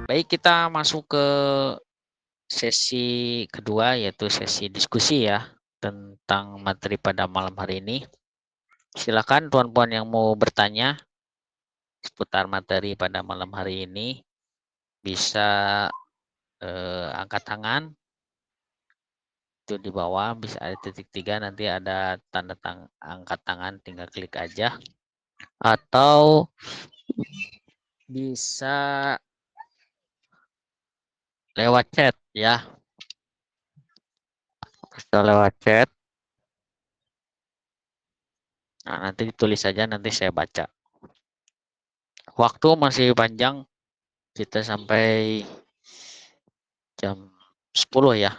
Baik, kita masuk ke sesi kedua, yaitu sesi diskusi ya, tentang materi pada malam hari ini. Silakan tuan-puan yang mau bertanya seputar materi pada malam hari ini bisa angkat tangan. Itu di bawah bisa ada titik 3, nanti ada tanda angkat tangan, tinggal klik aja. Atau bisa lewat chat ya. Bisa lewat chat. Nah, nanti ditulis saja, nanti saya baca. Waktu masih panjang, kita sampai jam 10 ya.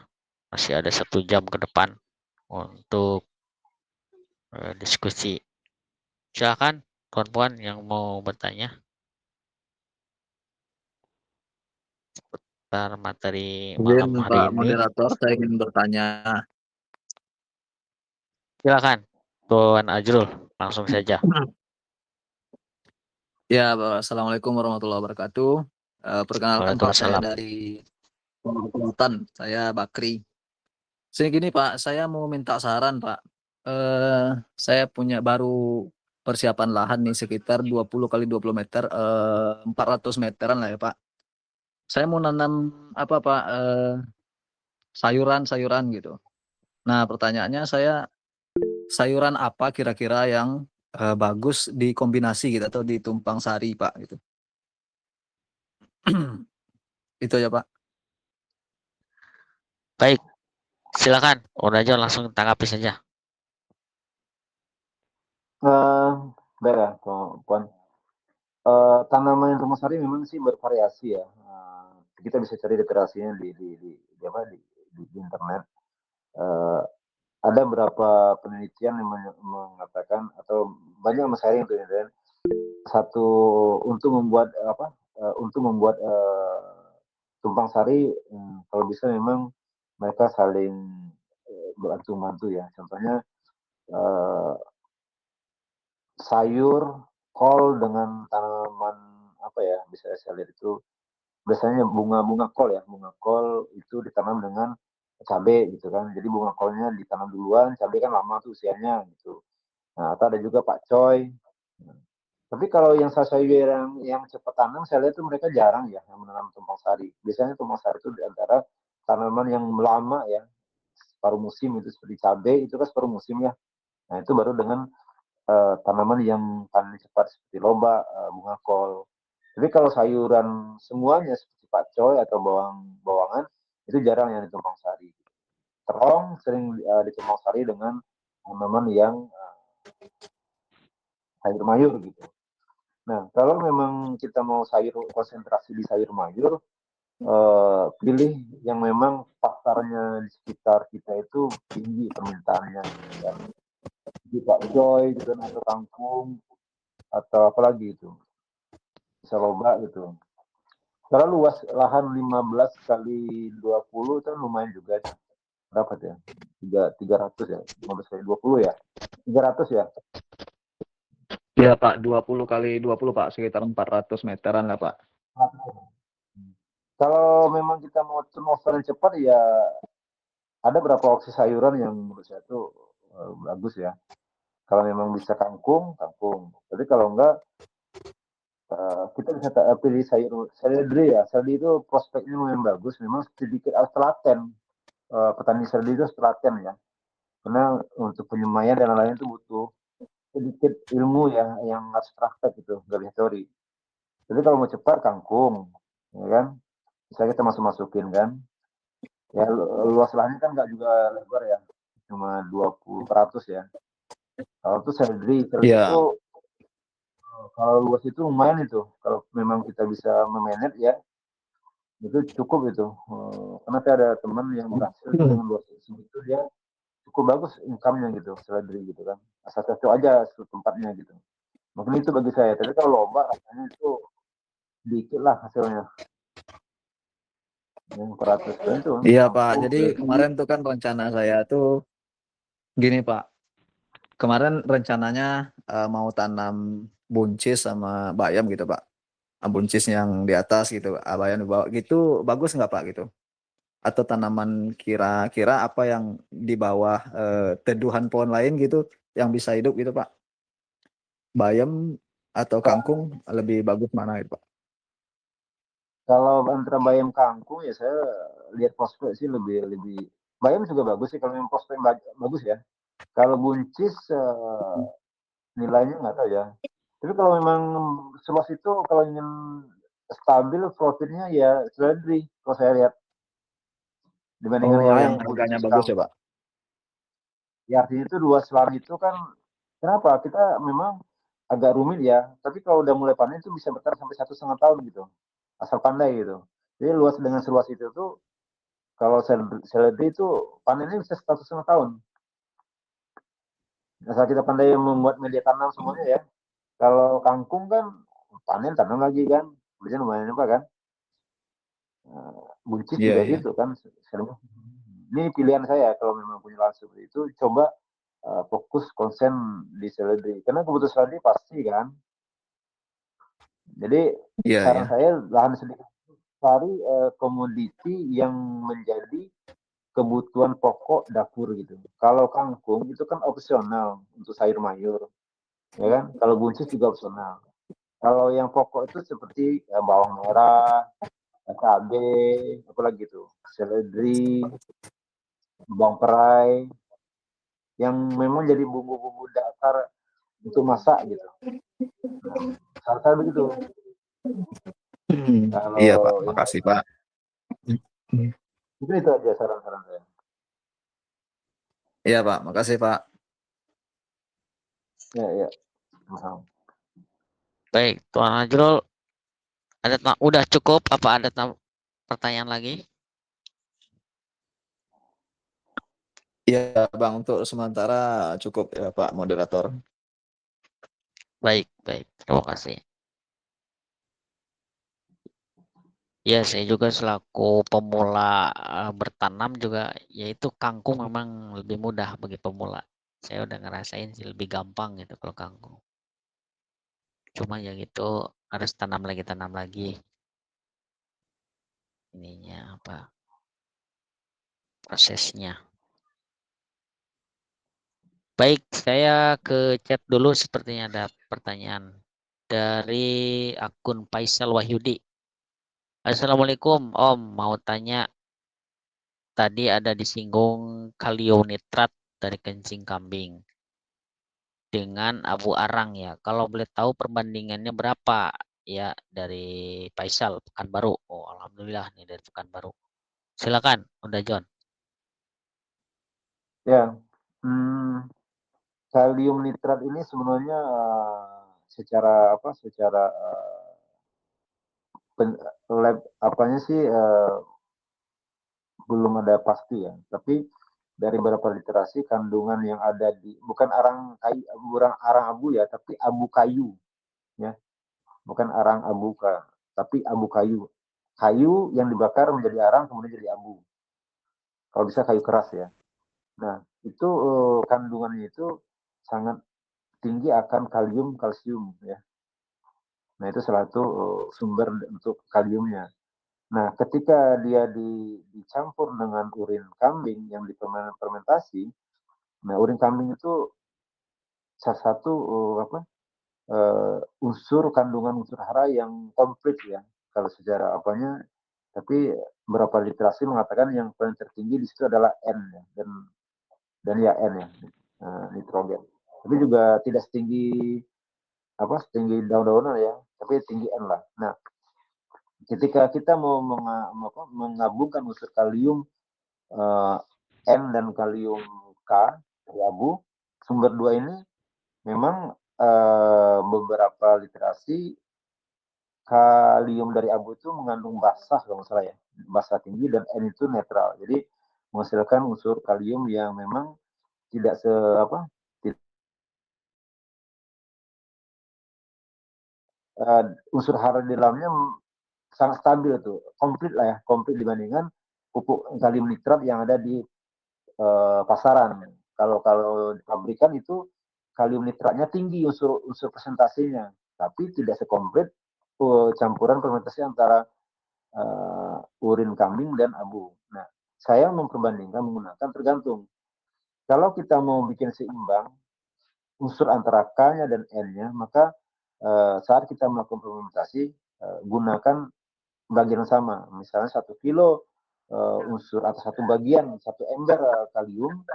Masih ada 1 jam ke depan untuk diskusi. Silakan tuan-puan yang mau bertanya seputar materi Izin malam hari Pak ini. Moderator, saya ingin bertanya. Silakan Tuan Ajrul, langsung saja. Ya, Assalamualaikum warahmatullahi wabarakatuh. Perkenalkan Pak, saya Waalaikumsalam. dari Kelautan, saya Bakri. Saya gini Pak, saya mau minta saran Pak. Saya punya baru persiapan lahan nih sekitar 20 kali 20 meter, 400 meteran lah ya Pak. Saya mau nanam apa Pak, sayuran-sayuran gitu. Nah pertanyaannya sayuran apa kira-kira yang bagus dikombinasi gitu atau ditumpang sari Pak gitu. Itu ya Pak. Baik, silakan. Udah aja langsung tanggapi saja. Baik ya, Puan. Tanaman yang rumah sari memang sih bervariasi ya. Kita bisa cari literasinya di apa di internet. Eh, ada beberapa penelitian yang mengatakan atau banyak men-sharing penelitian satu untuk membuat untuk membuat tumpang sari, kalau bisa memang mereka saling bantu bantu ya. Contohnya eh, sayur kol dengan tanaman apa ya, bisa saya lihat itu biasanya bunga-bunga kol ya, bunga kol itu ditanam dengan cabai gitu kan. Jadi bunga kolnya ditanam duluan, cabai kan lama tuh usianya gitu. Nah, atau ada juga pakcoy. Tapi kalau yang sayur yang cepat tanam, saya lihat tuh mereka jarang ya yang menanam tumpang sari. Biasanya tumpang sari itu di antara tanaman yang lama ya, separuh musim itu seperti cabai itu kan separuh musim ya. Nah, itu baru dengan tanaman yang panen cepat seperti lobak, bunga kol. Tapi kalau sayuran semuanya seperti pakcoy atau bawang-bawangan itu jarang yang ditumpang sari. Terong sering ditumpang sari dengan tanaman yang sayur mayur gitu. Nah, kalau memang kita mau sayur konsentrasi di sayur mayur, pilih yang memang pasarnya di sekitar kita itu tinggi permintaannya gitu kan. Jadi pakcoy gitu kan, atau kangkung atau apalagi itu bisa loba gitu. Kalau luas lahan 15 kali 20 itu lumayan juga itu. Berapa ya? 300 ya, 15 kali 20 ya. 300 ya. Iya Pak, 20 kali 20 Pak, sekitar 400 meteran lah Pak. Kalau memang kita mau turnover yang cepat ya ada beberapa opsi sayuran yang menurut saya itu bagus ya. Kalau memang bisa kangkung, kangkung. Tapi kalau enggak kita bisa pilih sayur seledri ya. Seledri itu prospeknya memang bagus, memang sedikit harus telaten. Petani seledri itu harus telaten ya. Karena untuk penyemaian dan lain-lain itu butuh sedikit ilmu ya yang harus praktek gitu, gak bisa teori. Jadi kalau mau cepat kangkung, ya kan, bisa kita masukin kan. Ya luas lahannya kan nggak juga lebar ya, cuma 20% ya. Kalau itu seledri, seledri itu Iya. kalau luas itu lumayan itu. Kalau memang kita bisa memanage ya, itu cukup itu. Karena saya ada teman yang berhasil itu dengan luas segitu dia cukup bagus income-nya gitu, seledri gitu kan. Asal cocok aja tempatnya gitu. Mungkin itu bagi saya. Tapi kalau lomba rasanya itu dikit lah hasilnya. Yang 100 itu Iya Pak, kangkung, jadi seledri. kemarin tuh kan rencana saya tuh gini Pak. Kemarin rencananya mau tanam buncis sama bayam gitu Pak. buncis yang di atas gitu, abayan di bawah gitu, bagus nggak Pak gitu? Atau tanaman kira-kira apa yang di bawah teduhan pohon lain gitu yang bisa hidup gitu Pak? Bayam atau kangkung lebih bagus mana gitu Pak? Kalau antara bayam kangkung ya saya lihat prospek sih lebih lebih bayam juga bagus sih kalau yang prospek bagus ya. Kalau buncis nilainya nggak tahu ya. Tapi kalau memang seluas itu kalau ingin stabil profitnya ya seledri kalau saya lihat dibandingkan Oh, yang yang harganya buncis bagus ya Pak? kangkung. Ya artinya itu dua selang itu kan kenapa kita memang agak rumit ya. Tapi kalau udah mulai panen itu bisa bertahan sampai 1,5 tahun gitu. Asal pandai gitu. Jadi luas dengan seluas itu tuh kalau seledri itu panennya bisa 1,5 tahun. Asal kita pandai membuat media tanam semuanya ya. Kalau kangkung kan panen tanam lagi kan. Biasanya lumayan apa kan. Buncis Iya, juga iya. gitu kan. Ini pilihan saya kalau memang punya lahan seperti itu. Coba fokus konsen di seledri. Karena kebutuhan seledri pasti kan. Jadi Iya, saran iya. saya lahan sedikit cari komoditi yang menjadi kebutuhan pokok dapur gitu. Kalau kangkung itu kan opsional untuk sayur mayur, ya kan? Kalau buncis juga opsional. Kalau yang pokok itu seperti bawang merah, cabai, apalagi itu, seledri, bawang perai, yang memang jadi bumbu-bumbu dasar untuk masak gitu. Nah, saran begitu. Iya Pak, Kalau yang makasih Pak. itu aja saran-saran saya. Iya Pak, makasih Pak. Ya, ya. Mahal. Baik, Tuan Najrul, udah cukup apa ada pertanyaan lagi? Iya Bang, untuk sementara cukup ya Pak moderator. Baik, baik. Terima kasih. Ya, saya juga selaku pemula bertanam juga, yaitu kangkung memang lebih mudah bagi pemula. Saya udah ngerasain sih lebih gampang gitu kalau kangkung. Cuma ya gitu harus tanam lagi ininya apa prosesnya. Baik, saya ke chat dulu sepertinya ada pertanyaan dari akun Faisal Wahyudi. Assalamualaikum Om, mau tanya tadi ada disinggung kalium nitrat dari kencing kambing dengan abu arang ya. Kalau boleh tahu perbandingannya berapa ya dari Faisal Pekanbaru. Oh, alhamdulillah nih dari Pekanbaru. Silakan, udah John. Ya, kalium nitrat ini sebenarnya secara apa? Secara lab apanya sih belum ada pasti ya. Tapi dari beberapa literasi kandungan yang ada di bukan arang kayu, bukan arang abu ya, tapi abu kayu ya, bukan arang abu tapi abu kayu. Kayu yang dibakar menjadi arang kemudian jadi abu. Kalau bisa kayu keras ya. Nah, itu kandungannya itu sangat tinggi akan kalium, kalsium ya. Nah, itu salah satu sumber untuk kaliumnya. Nah, ketika dia dicampur dengan urin kambing yang difermentasi, nah urin kambing itu salah satu unsur kandungan unsur hara yang komplit ya. Kalau secara apanya, tapi beberapa literasi mengatakan yang paling tertinggi di situ adalah N ya, dan ya N ya, nitrogen. Tapi juga tidak setinggi setinggi daun-daunan ya, tapi tinggi N lah. Nah, ketika kita mau menggabungkan unsur kalium eh, N dan kalium K dari abu, sumber dua ini memang beberapa literasi kalium dari abu itu mengandung basah kalau nggak salah ya, basah tinggi dan N itu netral. Jadi menghasilkan unsur kalium yang memang tidak se apa unsur hara di dalamnya sangat stabil tuh, komplit lah ya, komplit dibandingkan pupuk kalium nitrat yang ada di pasaran. Kalau kalau pabrikan itu kalium nitratnya tinggi unsur unsur presentasinya, tapi tidak sekomplit campuran fermentasi antara urin kambing dan abu. Nah, saya memperbandingkan menggunakan tergantung. Kalau kita mau bikin seimbang unsur antara K-nya dan N-nya, maka saat kita melakukan fermentasi gunakan bagian yang sama. Misalnya 1 kilo unsur atau satu bagian, 1 ember kalium,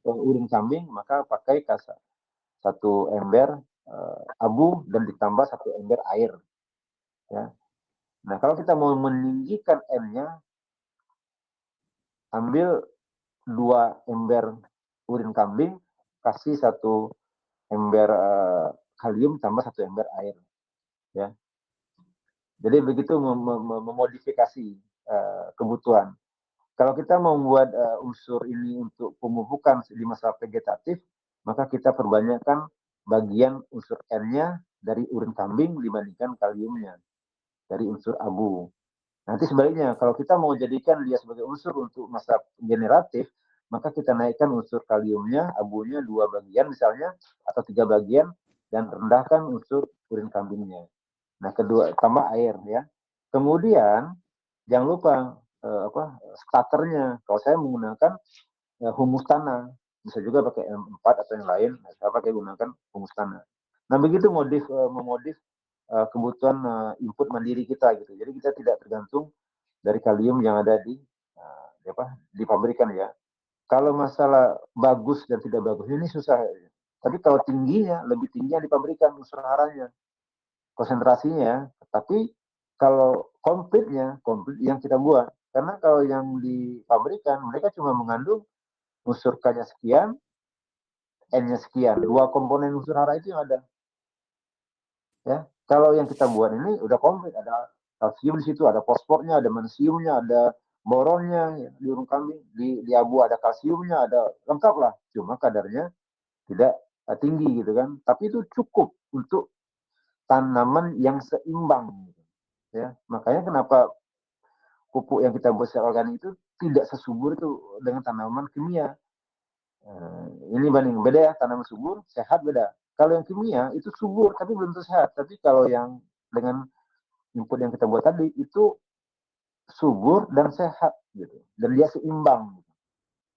urin kambing, maka pakai 1 ember abu dan ditambah 1 ember air. Ya. Nah, kalau kita mau meninggikan N-nya, ambil 2 ember urin kambing, kasih 1 ember kalium tambah 1 ember air. Ya. Jadi begitu memodifikasi kebutuhan. Kalau kita mau membuat unsur ini untuk pemupukan di masa vegetatif, maka kita perbanyakkan bagian unsur N-nya dari urin kambing dibandingkan kaliumnya dari unsur abu. Nanti sebaliknya, kalau kita mau jadikan dia sebagai unsur untuk masa generatif, maka kita naikkan unsur kaliumnya, abunya 2 bagian misalnya, atau 3 bagian, dan rendahkan unsur urin kambingnya. Nah, kedua, tambah air ya. Kemudian, jangan lupa starternya. Kalau saya menggunakan humus tanah, bisa juga pakai M4 atau yang lain, saya pakai gunakan humus tanah. Nah, begitu memodif kebutuhan input mandiri kita gitu. Jadi kita tidak tergantung dari kalium yang ada di pabrikan ya. Kalau masalah bagus dan tidak bagus ini susah. Tapi kalau tingginya lebih tinggi yang di pabrikan unsur haranya, konsentrasinya. Tapi kalau komplit yang kita buat. Karena kalau yang di pabrikan mereka cuma mengandung unsur K-nya sekian, N-nya sekian. 2 komponen unsur hara itu yang ada. Ya, kalau yang kita buat ini udah komplit, ada kalsium di situ, ada fosfornya, ada magnesiumnya, ada boronnya ya, di urung kambing, di abu ada kalsiumnya, ada lengkap lah. Cuma kadarnya tidak tinggi gitu kan. Tapi itu cukup untuk tanaman yang seimbang. Gitu. Ya, makanya kenapa pupuk yang kita buat secara organik itu tidak sesubur itu dengan tanaman kimia. Ini banding beda ya, tanaman subur sehat beda. Kalau yang kimia itu subur tapi belum tentu sehat. Tapi kalau yang dengan input yang kita buat tadi itu subur dan sehat gitu, dan dia seimbang. Gitu.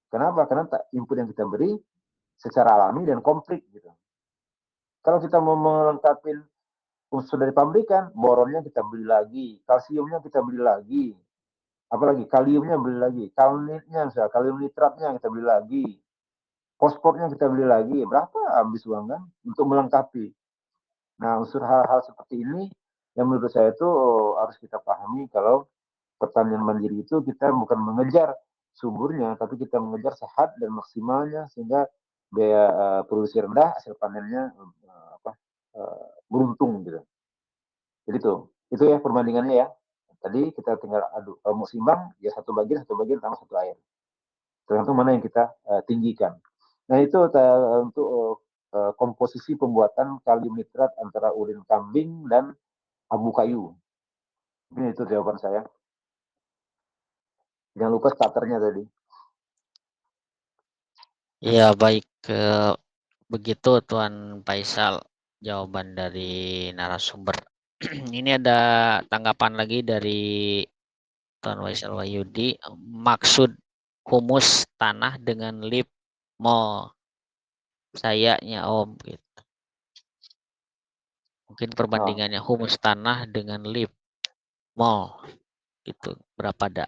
Kenapa? Karena input yang kita beri secara alami dan komplit gitu. Kalau kita mau melengkapi unsur dari pabrikan, boronnya kita beli lagi, kalsiumnya kita beli lagi, apalagi kaliumnya beli lagi, kalium nitratnya kita beli lagi, fosfornya kita beli lagi, berapa habis uang kan untuk melengkapi. Nah, unsur hal-hal seperti ini yang menurut saya itu harus kita pahami kalau pertanian mandiri itu kita bukan mengejar suburnya, tapi kita mengejar sehat dan maksimalnya sehingga biaya produksi rendah, hasil panennya beruntung gitu. Jadi itu ya perbandingannya ya. Tadi kita tinggal aduk. Kalau mau seimbang, ya satu bagian tambah 1 air. Tergantung mana yang kita tinggikan. Nah itu untuk komposisi pembuatan kalium nitrat antara urin kambing dan abu kayu. Ini itu jawaban saya. Jangan lupa starternya tadi. Ya, baik. Begitu Tuan Faisal jawaban dari narasumber. Ini ada tanggapan lagi dari Tuan Faisal Wahyudi. Maksud humus tanah dengan lip mol. Sayanya Om gitu. Mungkin perbandingannya humus tanah dengan lip mol gitu. Berapa ada?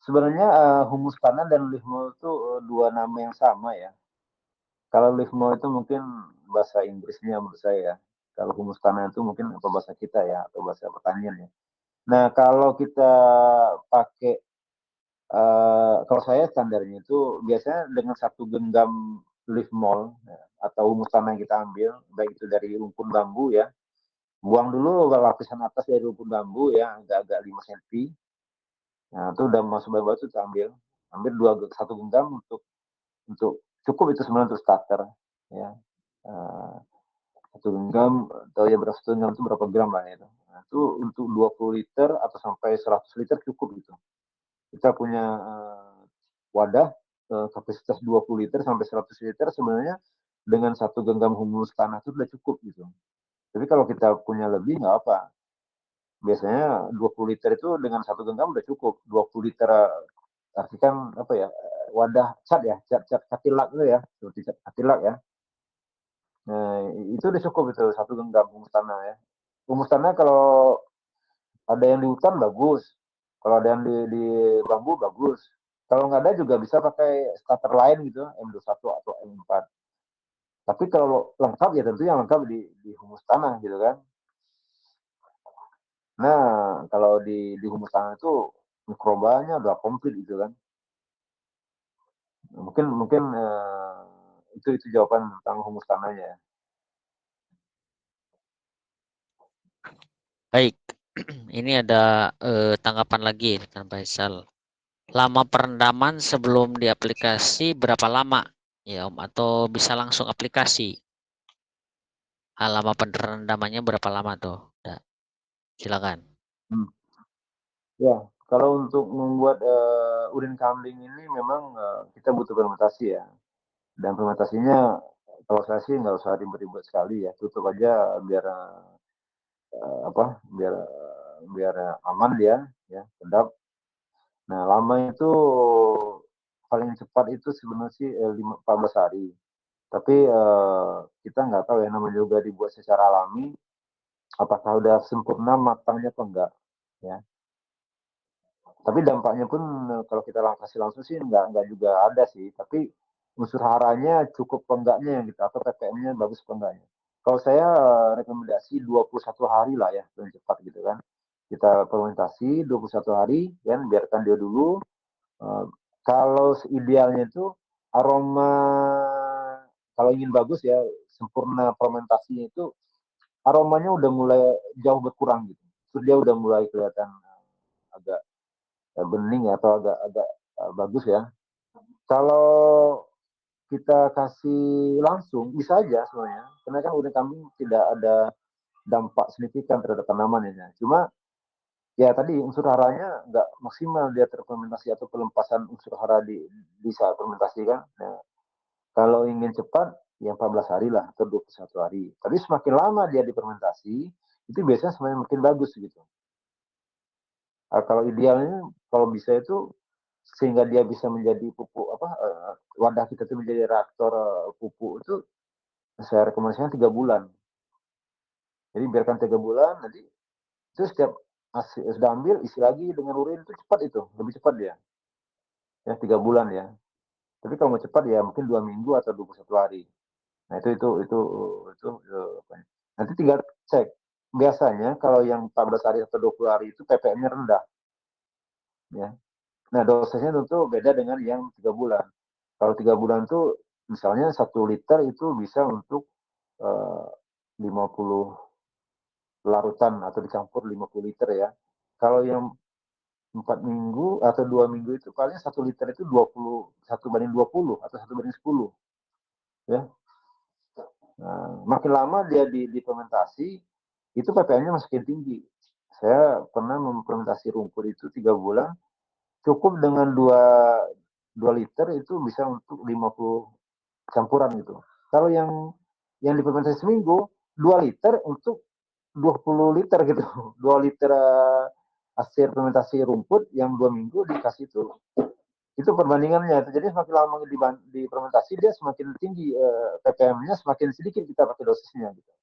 Sebenarnya humus tanah dan leaf mold itu 2 nama yang sama ya. Kalau leaf mold itu mungkin bahasa Inggrisnya menurut saya ya. Kalau humus tanah itu mungkin apa bahasa kita ya atau bahasa pertanian ya. Nah, kalau kita pakai kalau saya standarnya itu biasanya dengan 1 genggam leaf mold ya, atau humus tanah yang kita ambil, baik itu dari rumpun bambu ya. Buang dulu lapisan atas dari rumpun bambu ya, agak-agak 5 cm. Nah, itu udah masuk batu itu ambil. Ambil 1 genggam untuk cukup itu sebenarnya untuk starter ya. 1 genggam atau ya berapa 1 genggam itu berapa gram lah ya itu. Nah, itu untuk 20 liter atau sampai 100 liter cukup gitu. Kita punya wadah kapasitas 20 liter sampai 100 liter sebenarnya dengan 1 genggam humus tanah itu sudah cukup gitu. Tapi kalau kita punya lebih nggak apa. Biasanya 20 liter itu dengan 1 genggam udah cukup. 20 liter artikan apa ya? Wadah cat ya, cat katilak itu ya, seperti cat katilak ya. Nah, itu udah cukup itu 1 genggam humus tanah ya. Humus tanah kalau ada yang di hutan bagus. Kalau ada yang di bambu bagus. Kalau nggak ada juga bisa pakai starter lain gitu, M21 atau M4. Tapi kalau lengkap ya tentunya lengkap di humus tanah gitu kan. Nah, kalau di humus tanah itu mikrobanya udah komplit gitu kan. Mungkin mungkin itu jawaban tentang humus tanahnya ya. Baik, ini ada tanggapan lagi Kang Faisal. Lama perendaman sebelum di aplikasi berapa lama ya Om? Atau bisa langsung aplikasi? Lama perendamannya berapa lama tuh? Nah, silakan. Hmm. Ya, kalau untuk membuat urin kambing ini memang kita butuh fermentasi ya. Dan fermentasinya kalau saya sih nggak usah ribet-ribet sekali ya, tutup aja biar apa? Biar aman dia, ya, sedap. Nah, lama itu paling cepat itu sebenarnya sih 14 hari. Tapi kita nggak tahu ya, namanya juga dibuat secara alami, apakah udah sempurna matangnya atau enggak, ya. Tapi dampaknya pun kalau kita kasih langsung sih nggak juga ada sih. Tapi unsur haranya cukup apa enggaknya yang kita atau ppm-nya bagus apa enggaknya. Kalau saya rekomendasi 21 hari lah ya paling cepat gitu kan. Kita fermentasi 21 hari kan biarkan dia dulu. Eh, Kalau idealnya itu aroma kalau ingin bagus ya sempurna fermentasinya itu aromanya udah mulai jauh berkurang gitu. Terus dia udah mulai kelihatan agak bening ya, atau agak agak bagus ya. Kalau kita kasih langsung bisa aja sebenarnya, karena kan urin kambing tidak ada dampak signifikan terhadap tanaman ya. Cuma ya tadi unsur haranya nggak maksimal dia terfermentasi atau pelepasan unsur hara di saat fermentasi kan. Nah, kalau ingin cepat ya 14 hari lah atau 21 hari. Tapi semakin lama dia difermentasi, itu biasanya semakin makin bagus gitu. Kalau idealnya kalau bisa itu sehingga dia bisa menjadi pupuk apa wadah kita itu menjadi reaktor pupuk itu saya rekomendasikan 3 bulan. Jadi biarkan 3 bulan nanti itu setiap sudah ambil isi lagi dengan urin itu cepat itu lebih cepat dia ya 3 bulan ya. Tapi kalau mau cepat ya mungkin 2 minggu atau 21 hari. Nah itu nanti tinggal cek. Biasanya kalau yang 14 hari atau 20 hari itu ppm-nya rendah ya. Nah dosisnya tentu beda dengan yang 3 bulan. Kalau 3 bulan tuh misalnya 1 liter itu bisa untuk 50 larutan atau dicampur 50 liter ya. Kalau yang 4 minggu atau 2 minggu itu paling 1 liter itu 21/20 atau 1/10 ya. Nah, makin lama dia difermentasi itu ppm-nya makin tinggi. Saya pernah memfermentasi rumput itu 3 bulan cukup dengan 2 liter itu bisa untuk 50 campuran gitu. Kalau yang difermentasi seminggu 2 liter untuk 20 liter gitu. 2 liter hasil fermentasi rumput yang 2 minggu dikasih itu perbandingannya. Jadi semakin lama di fermentasi dia semakin tinggi ppm-nya, semakin sedikit kita pakai dosisnya gitu.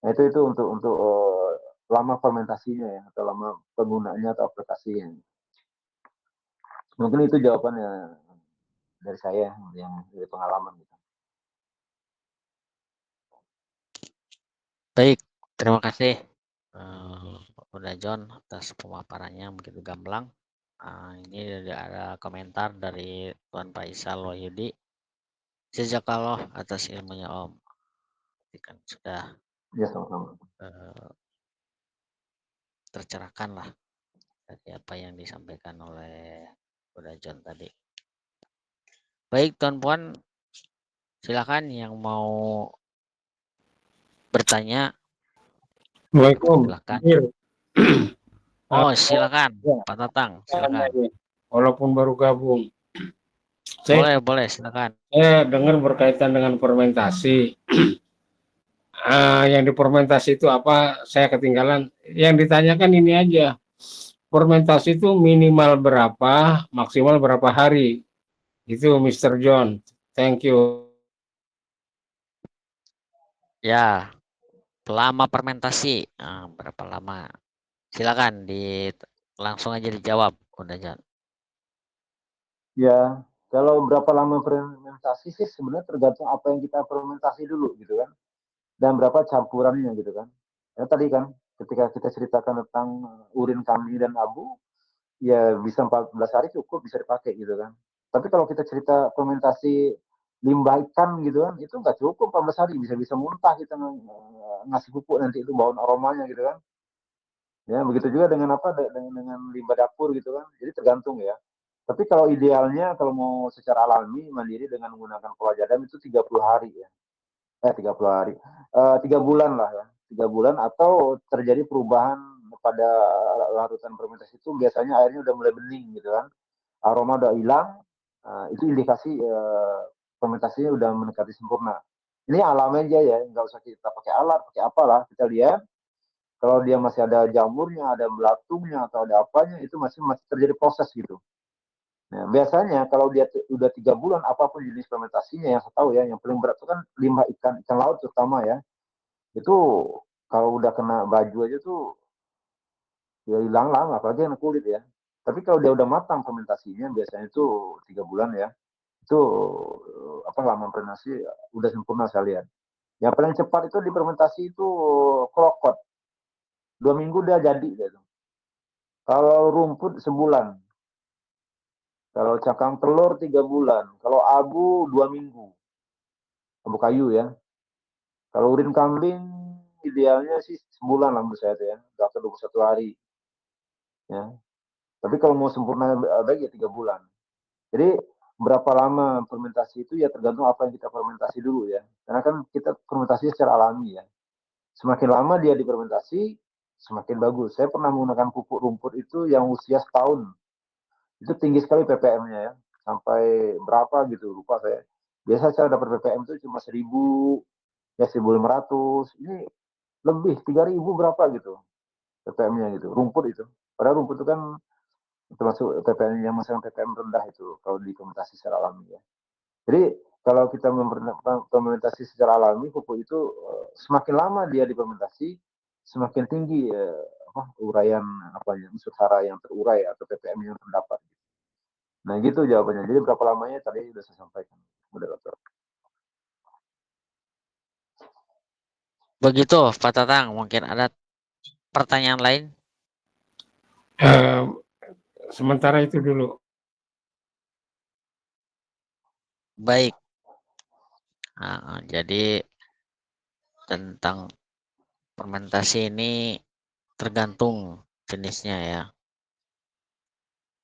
Nah itu untuk lama fermentasinya ya atau lama penggunaannya atau aplikasinya. Mungkin itu jawabannya dari saya yang dari pengalaman gitu. Baik, terima kasih Bunda John atas pemaparannya begitu gamblang. Ini ada komentar dari Tuan Faisal Wahyudi. Jazakallah atas ilmunya Om. Kan sudah Ya sama-sama. tercerahkan lah dari apa yang disampaikan oleh Bunda John tadi. Baik Tuan Puan, silakan yang mau bertanya. Assalamualaikum. Silakan. Iya. Oh, silakan Ya, Pak Tatang, silakan. walaupun baru gabung. Boleh, silakan. Saya dengar berkaitan dengan fermentasi. Yang difermentasi itu apa? Saya ketinggalan. Yang ditanyakan ini aja. Fermentasi itu minimal berapa, maksimal berapa hari? Itu Mr. John. Thank you. Ya, lama fermentasi. Berapa lama? Silakan langsung aja dijawab, udah Jan. Ya, kalau berapa lama fermentasi sih sebenarnya tergantung apa yang kita fermentasi dulu gitu kan. Dan berapa campurannya gitu kan. Ya tadi kan ketika kita ceritakan tentang urin kambing dan abu, ya bisa 14 hari cukup bisa dipakai gitu kan. Tapi kalau kita cerita fermentasi limbah ikan gitu kan, itu nggak cukup 14 hari, bisa-bisa muntah kita ngasih pupuk nanti itu bauan aromanya gitu kan. Ya, begitu juga dengan apa dengan limbah dapur gitu kan. Jadi tergantung ya. Tapi kalau idealnya kalau mau secara alami mandiri dengan menggunakan pola jadam itu 30 hari ya. 30 hari. 3 bulan lah ya. 3 bulan atau terjadi perubahan pada larutan fermentasi itu biasanya airnya udah mulai bening gitu kan. Aroma udah hilang. Itu indikasi fermentasinya udah mendekati sempurna. Ini alami aja ya, nggak usah kita pakai alat, pakai apalah. Kita lihat kalau dia masih ada jamurnya, ada belatungnya atau ada apanya, itu masih terjadi proses gitu. Nah, biasanya kalau dia udah 3 bulan, apapun jenis fermentasinya yang saya tahu ya, yang paling berat itu kan limbah ikan laut terutama ya. Itu kalau udah kena baju aja tuh ya hilang lama, apalagi yang kulit ya. Tapi kalau dia udah matang fermentasinya, biasanya itu 3 bulan ya. Itu apa lama fermentasi udah sempurna saya lihat. Yang paling cepat itu di fermentasi itu krokot. 2 minggu dia jadi gitu. Kalau rumput sebulan, kalau cakang telur 3 bulan, kalau abu 2 minggu, abu kayu ya. Kalau urin kambing idealnya sih sebulan lah menurut saya ya, atau 21 hari ya. Tapi kalau mau sempurna baik ya 3 bulan. Jadi berapa lama fermentasi itu ya tergantung apa yang kita fermentasi dulu ya. Karena kan kita fermentasi secara alami ya. Semakin lama dia difermentasi, semakin bagus. Saya pernah menggunakan pupuk rumput itu yang usia setahun. Itu tinggi sekali ppm-nya ya. Sampai berapa gitu, lupa saya. Biasa saya dapat ppm itu cuma 1000, ya 1500. Ini lebih 3000 berapa gitu ppm-nya gitu. Rumput itu. Padahal rumput itu kan termasuk ppm yang masih ppm rendah itu kalau difermentasi secara alami ya. Jadi kalau kita fermentasi secara alami, pupuk itu semakin lama dia difermentasi, semakin tinggi uraian unsur hara yang terurai atau ppm yang terdapat. Nah gitu jawabannya. Jadi berapa lamanya tadi sudah saya sampaikan, moderator. Begitu, Pak Tatang. Mungkin ada pertanyaan lain? Eh, Sementara itu dulu. Baik. Jadi tentang fermentasi ini tergantung jenisnya ya.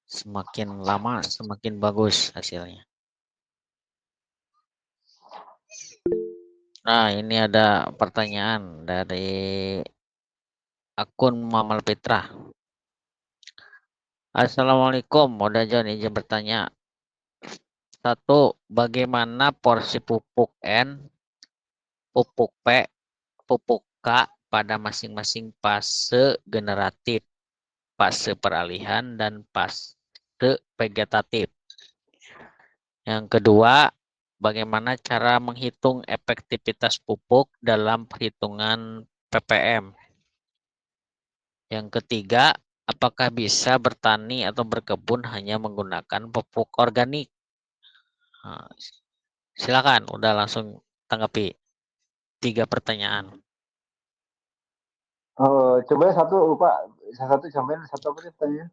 Semakin lama semakin bagus hasilnya. Nah, ini ada pertanyaan dari akun Muhammad Petra. Assalamualaikum, Moda John izin bertanya. 1. Bagaimana porsi pupuk N, pupuk P, pupuk K pada masing-masing fase generatif, fase peralihan, dan fase vegetatif? Yang kedua, bagaimana cara menghitung efektivitas pupuk dalam perhitungan ppm? Yang ketiga, apakah bisa bertani atau berkebun hanya menggunakan pupuk organik? Nah, silakan, udah langsung tanggapi 3 pertanyaan. Coba satu lupa, satu sampai satu apa sih pertanyaannya?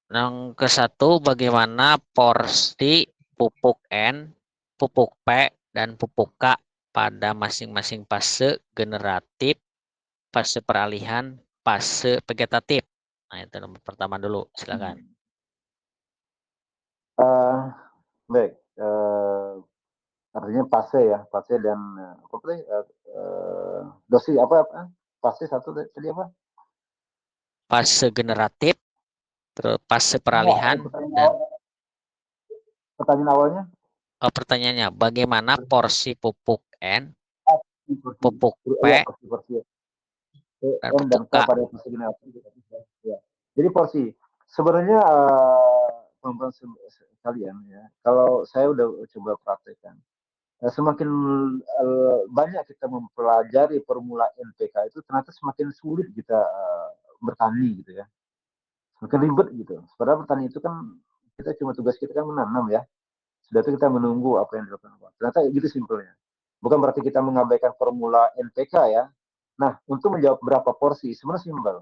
Yang ke satu, bagaimana porsi pupuk N, pupuk P, dan pupuk K pada masing-masing fase generatif, fase peralihan, fase vegetatif? Nah, itu nomor pertama dulu, silakan. Baik, artinya fase dan apa tadi dosis apa fase satu tadi apa? Fase generatif, terus fase Enggak, peralihan, dan pertanyaan awalnya pertanyaannya, bagaimana porsi pupuk N, pupuk P Ya, porsi dan N dan pupuk K K. pada porsi generasi ya. Jadi porsi sebenarnya teman-teman sekalian ya, kalau saya udah coba praktekkan, semakin banyak kita mempelajari formula NPK itu ternyata semakin sulit kita bertani gitu ya, semakin ribet gitu. Padahal bertani itu kan kita cuma tugas kita kan menanam ya, sudah itu kita menunggu apa yang dilakukan. Ternyata gitu simpelnya. Bukan berarti kita mengabaikan formula NPK ya. Nah, untuk menjawab berapa porsi, sebenarnya simpel.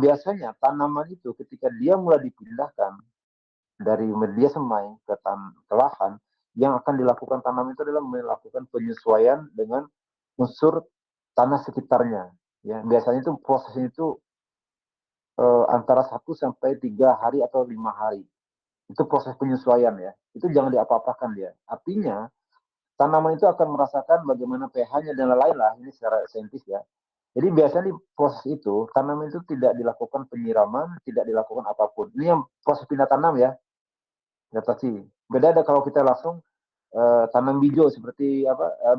Biasanya tanaman itu ketika dia mulai dipindahkan dari media semai ke lahan, yang akan dilakukan tanaman itu adalah melakukan penyesuaian dengan unsur tanah sekitarnya. Ya, biasanya itu prosesnya itu antara 1 sampai 3 hari atau 5 hari. Itu proses penyesuaian ya. Itu jangan diapa-apakan dia. Artinya tanaman itu akan merasakan bagaimana pH-nya dan lain-lain lah. Ini secara saintis ya. Jadi biasanya di proses itu tanaman itu tidak dilakukan penyiraman, tidak dilakukan apapun. Ini yang proses pindah tanam ya, adaptasi. Beda ada kalau kita langsung tanam biji seperti apa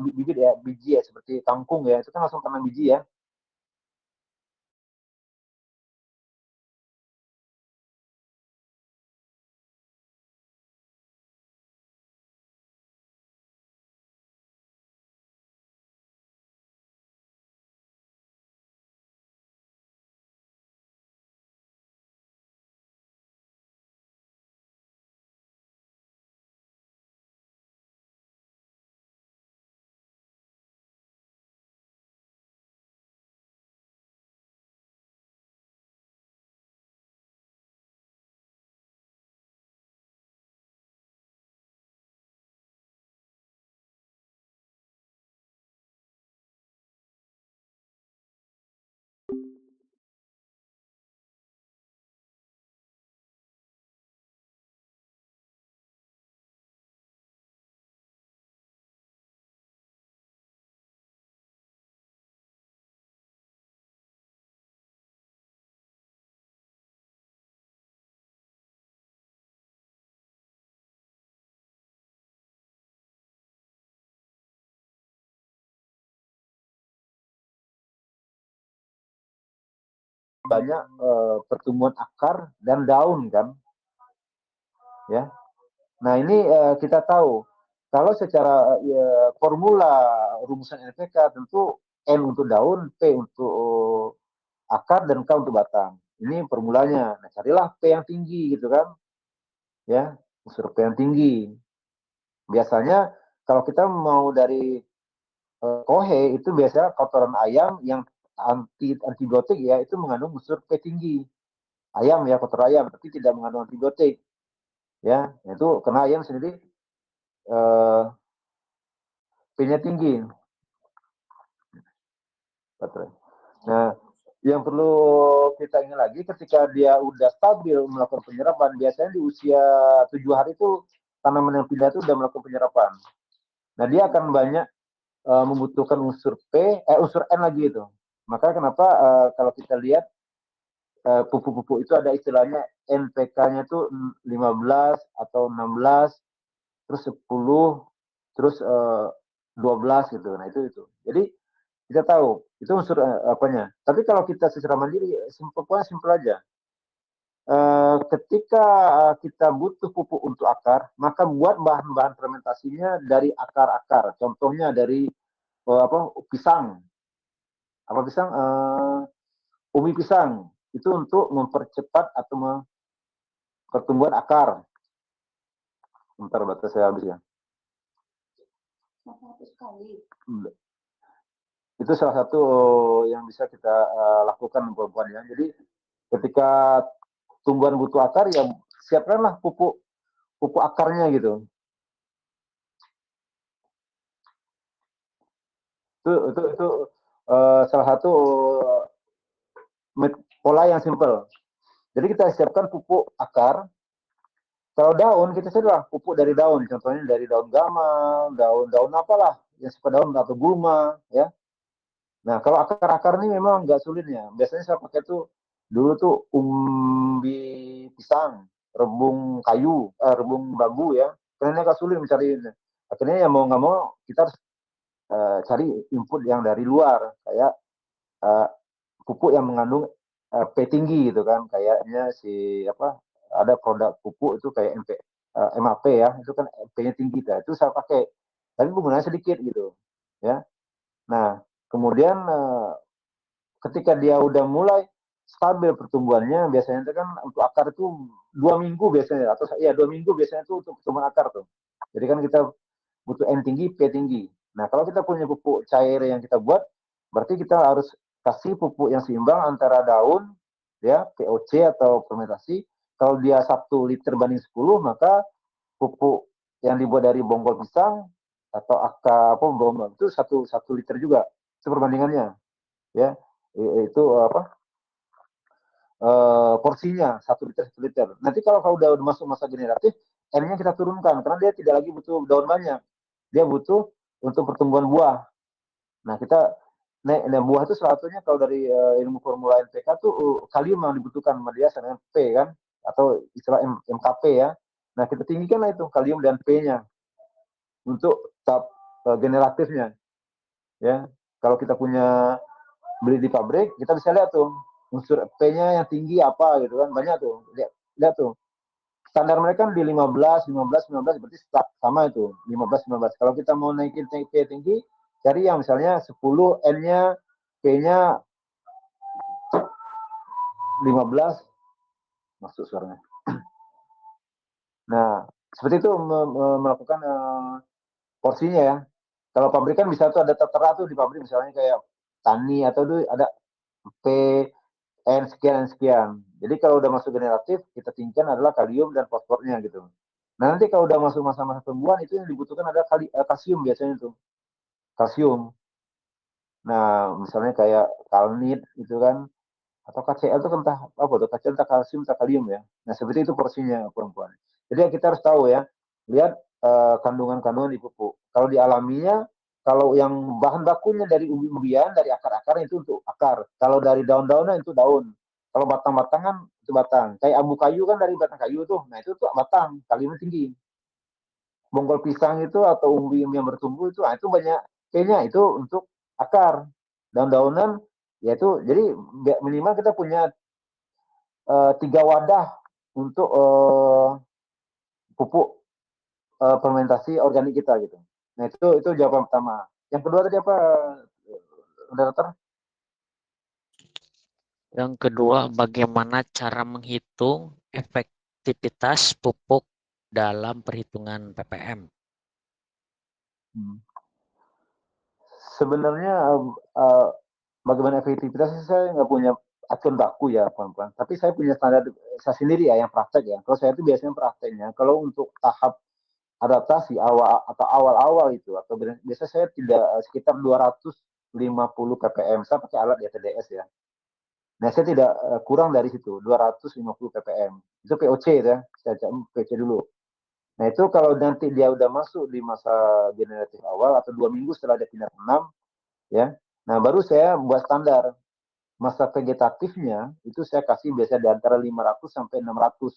biji ya seperti kangkung ya, itu kan langsung tanam biji ya. Banyak pertumbuhan akar dan daun kan, ya. Nah ini kita tahu kalau secara formula rumusan NPK tentu N untuk daun, P untuk akar dan K untuk batang. Ini formulanya. Nah carilah P yang tinggi gitu kan, ya unsur P yang tinggi. Biasanya kalau kita mau dari kohe itu biasanya kotoran ayam yang antibiotik ya itu mengandung unsur P tinggi. Ayam ya kotor ayam tapi tidak mengandung antibiotik ya itu karena ayam sendiri P-nya tinggi. Nah, yang perlu kita ingat lagi ketika dia udah stabil melakukan penyerapan, biasanya di usia 7 hari itu tanaman yang pindah itu udah melakukan penyerapan. Nah, dia akan banyak membutuhkan unsur unsur N lagi itu. Maka kenapa kalau kita lihat pupuk-pupuk itu ada istilahnya NPK-nya itu 15 atau 16, terus 10, terus 12 gitu. Nah, itu. Jadi kita tahu itu unsur apanya. Tapi kalau kita secara mandiri, simpel aja. Ketika kita butuh pupuk untuk akar, maka buat bahan-bahan fermentasinya dari akar-akar. Contohnya dari pisang, apa pisang, umi pisang. Itu untuk mempercepat atau pertumbuhan akar. Bentar, batas saya habis ya. Itu salah satu yang bisa kita lakukan buat ya. Jadi ketika tumbuhan butuh akar ya siapkanlah pupuk akarnya gitu. Itu salah satu pola yang simple. Jadi kita siapkan pupuk akar. Kalau daun kita carilah pupuk dari daun, contohnya dari daun gamal, daun apalah yang suka daun atau gulma ya. Nah kalau akar-akar ini memang nggak sulitnya. Biasanya saya pakai tuh dulu tuh umbi pisang, rebung kayu, rebung bambu ya. Karena agak sulit mencari. Akhirnya ya mau nggak mau kita harus cari input yang dari luar, kayak pupuk yang mengandung P tinggi gitu kan, kayaknya ada produk pupuk itu kayak MAP ya, itu kan P-nya tinggi, itu saya pakai, tapi penggunaannya sedikit gitu ya. Nah kemudian ketika dia udah mulai stabil pertumbuhannya, biasanya itu kan untuk akar itu 2 minggu biasanya, atau ya 2 minggu biasanya itu untuk pertumbuhan akar tuh. Jadi kan kita butuh N tinggi, P tinggi. Nah kalau kita punya pupuk cair yang kita buat, berarti kita harus kasih pupuk yang seimbang antara daun, ya POC atau fermentasi. Kalau dia 1 liter banding 10, maka pupuk yang dibuat dari bonggol pisang atau itu 1 liter juga, itu perbandingannya, ya itu porsinya 1 liter 1 liter. Nanti kalau udah masuk masa generatif, N-nya kita turunkan karena dia tidak lagi butuh daun banyak, dia butuh untuk pertumbuhan buah. Nah kita buah itu salah satunya kalau dari ilmu formula NPK tuh kalium yang dibutuhkan sama dia dengan P kan, atau istilah MKP ya. Nah kita tinggikan lah itu kalium dan P-nya untuk tahap generatifnya ya. Kalau kita punya beli di pabrik, kita bisa lihat tuh unsur P-nya yang tinggi apa gitu kan, banyak tuh. Lihat tuh. Standar mereka kan di 15, 15, 15, berarti sama itu, 15, 15. Kalau kita mau naikin P tinggi, cari yang misalnya 10, N-nya, P-nya 15, masuk suaranya. Nah, seperti itu melakukan porsinya ya. Kalau pabrik kan bisa tuh ada tertera tuh di pabrik, misalnya kayak Tani atau tuh ada P, N sekian, N sekian. Jadi kalau udah masuk generatif, kita tinggikan adalah kalium dan fosfornya gitu. Nah nanti kalau udah masuk masa-masa tumbuhan, itu yang dibutuhkan adalah kalsium biasanya itu. Kalsium. Nah misalnya kayak kalnit gitu kan, atau KCl itu entah apa tuh, KCl entah kalsium entah kalium ya. Nah seperti itu porsinya perempuan. Jadi kita harus tahu ya, lihat kandungan-kandungan di pupuk. Kalau di alaminya, kalau yang bahan bakunya dari umbi-umbian, dari akar-akar itu untuk akar. Kalau dari daun-daunnya itu daun. Kalau batang-batangan itu batang. Kayak abu kayu kan dari batang kayu tuh. Nah itu tuh batang, kaliumnya tinggi. Bonggol pisang itu atau umbi yang bertumbuh itu, nah itu banyak P-nya itu untuk akar. Daun-daunan yaitu, jadi minimal kita punya 3 wadah untuk pupuk fermentasi organik kita gitu. Nah itu jawaban pertama. Yang kedua tadi apa, dokter? Yang kedua, bagaimana cara menghitung efektivitas pupuk dalam perhitungan ppm? Sebenarnya bagaimana efektivitasnya, saya nggak punya acuan baku ya, pelan-pelan. Tapi saya punya standar saya sendiri ya, yang praktek ya. Kalau saya itu biasanya prakteknya, kalau untuk tahap adaptasi awal-awal itu, atau biasa saya tidak sekitar 250 ppm. Saya pakai alat ya, TDS ya. Nah saya tidak kurang dari situ, 250 ppm. Itu POC ya, saya cek POC dulu. Nah itu kalau nanti dia udah masuk di masa generatif awal atau 2 minggu setelah dia pindah ke 6, ya. Nah baru saya buat standar. Masa vegetatifnya itu saya kasih biasa di antara 500 sampai 600